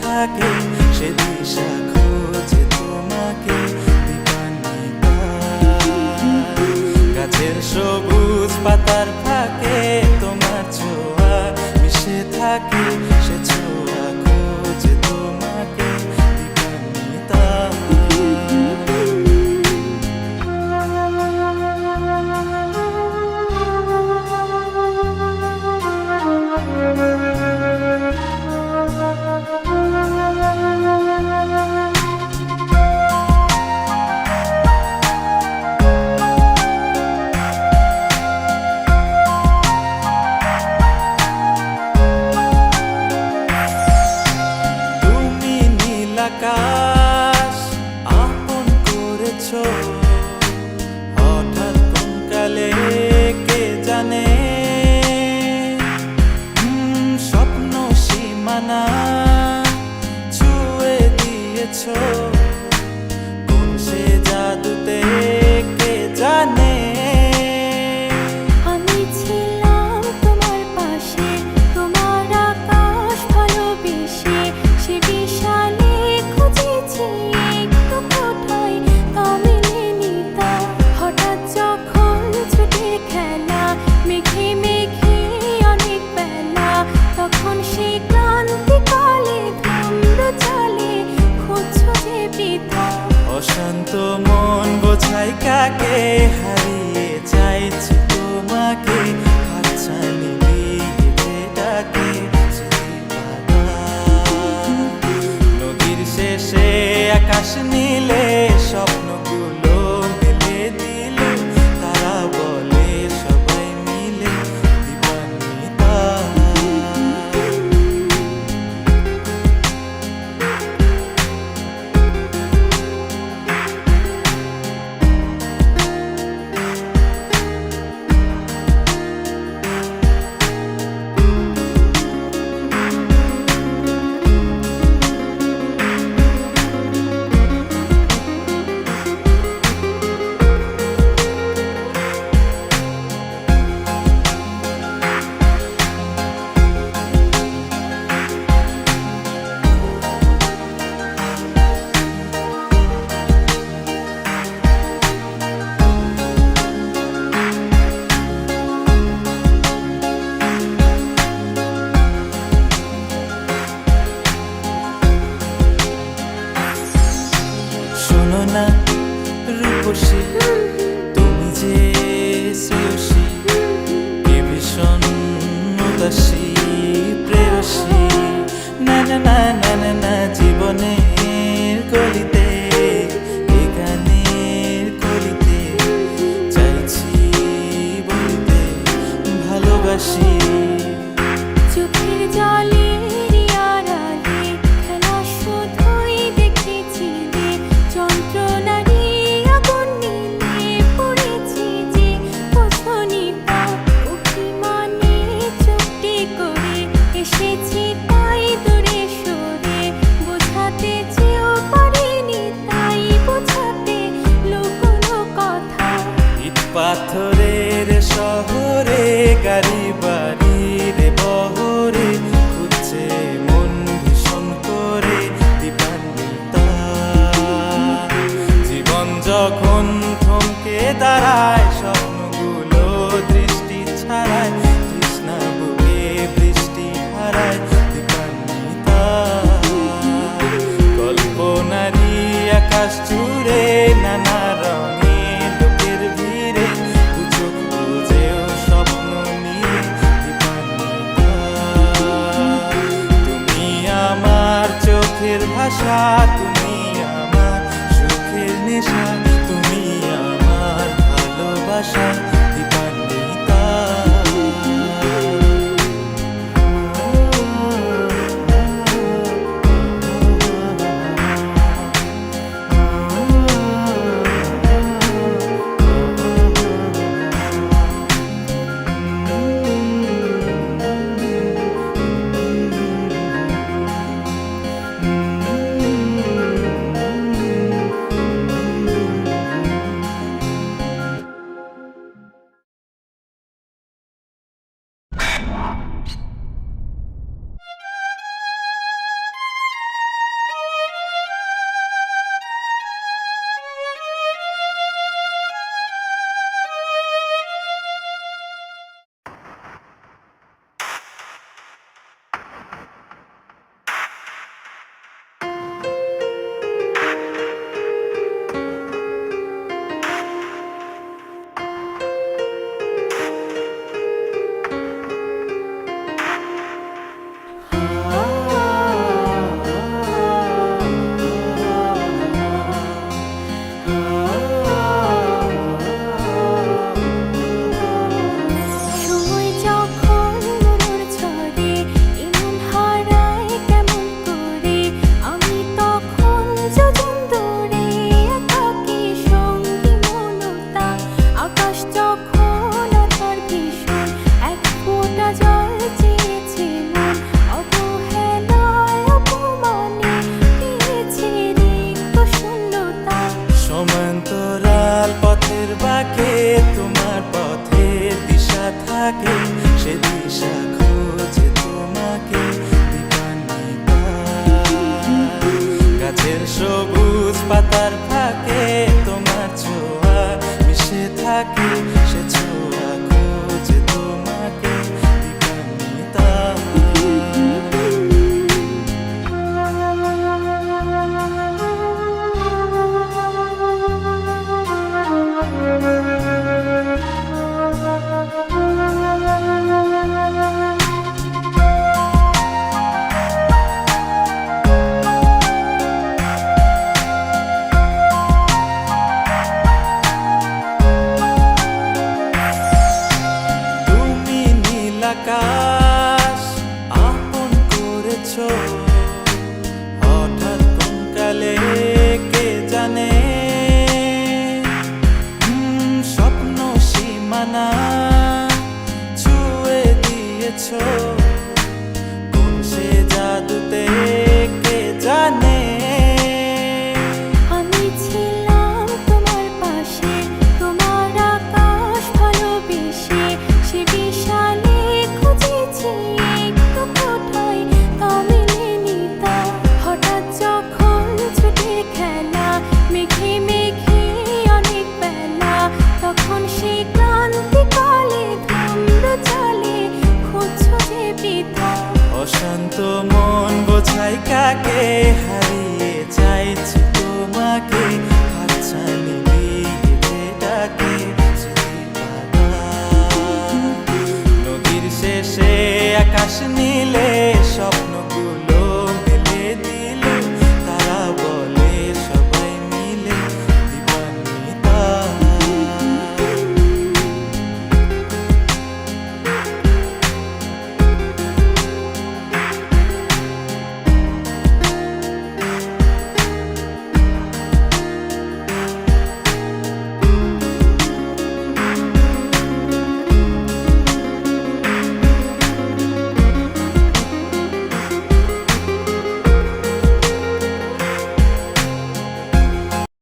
থাকে সে দিশা খোঁজে তোমাকে দীপান্বিতা। গাছের সবুজ পাতার থাকে তোমার ছোঁয়া মিশে থাকে সে ছোঁয়া খোঁজে তোমাকে দীপান্বিতা। আকাশ আপন করেছো হঠাৎ কোন কালে কে জানে, স্বপ্ন সীমানা ছুঁয়ে দিয়েছো কোন সে জাদুতে কে জানে। অশান্ত মন বোঝাই কাকে হারিয়ে চাইছি তোমাকে হাতছানি দিয়ে ডাকে নদীর শেষে আকাশ নীলে স্বপ্নগুলো মেলে দিলে তারা বলে সবাই মিলে দীপান্বিতা। শোনো না রূপসী তুমি যে শ্রেয়সী কে ভীষণ উদাসী প্রেয়সী না না না না না না জীবনের গলিতে এ গানের কলিতে চাইছি বলতে ভালোবাসি। চোখের জলে পাথরের শহরে গাড়ি বাড়ির বহরে খুঁজছে মন ভীষণ করে দীপান্বিতা। জীবন যখন থমকে দাঁড়ায় স্বপ্নগুলো দৃষ্টি ছাড়ায় তৃষ্ণা বুকে বৃষ্টি হারায় দীপান্বিতা। কল্পনারি আকাশ জুড়ে নানা রঙে চোখের ভাষা তুমি আমার সুখের নেশা তুমি আমার ভালোবাসা দীপান্বিতা। ফুলের সবুজ পাতার ফাঁকে তোমার ছোঁয়া মিশে থাকে, সে ছোঁয়া খোঁজে তোমাকে দীপান্বিতা। তুমি নীল আকাশ আপন করেছো, হঠাৎ কোন কালে কে জানে স্বপ্ন সীমানা ছুঁয়ে দিয়েছো, কোন সে জাদুতে কে জানে। আমি ছিলাম তোমার পাশে, তোমার আকাশ ভালোবেসে, সে বিশালে খুঁজেছি একটু কোথায় তা মেলেনি তা। হঠাৎ যখন ছুটে খেলা মেঘে মেঘে অনেক বেলা, তখন সে ক্লান্তিকালে ধুম্র চলে খুঁজছো যে পিতা। অশান্ত মন বোঝাই কাকে, হারিয়ে চাইছি তোমাকে, হাতছানি দিয়ে যে ডাকে স্মৃতির পাতা। নদীর শেষে আকাশ নীলে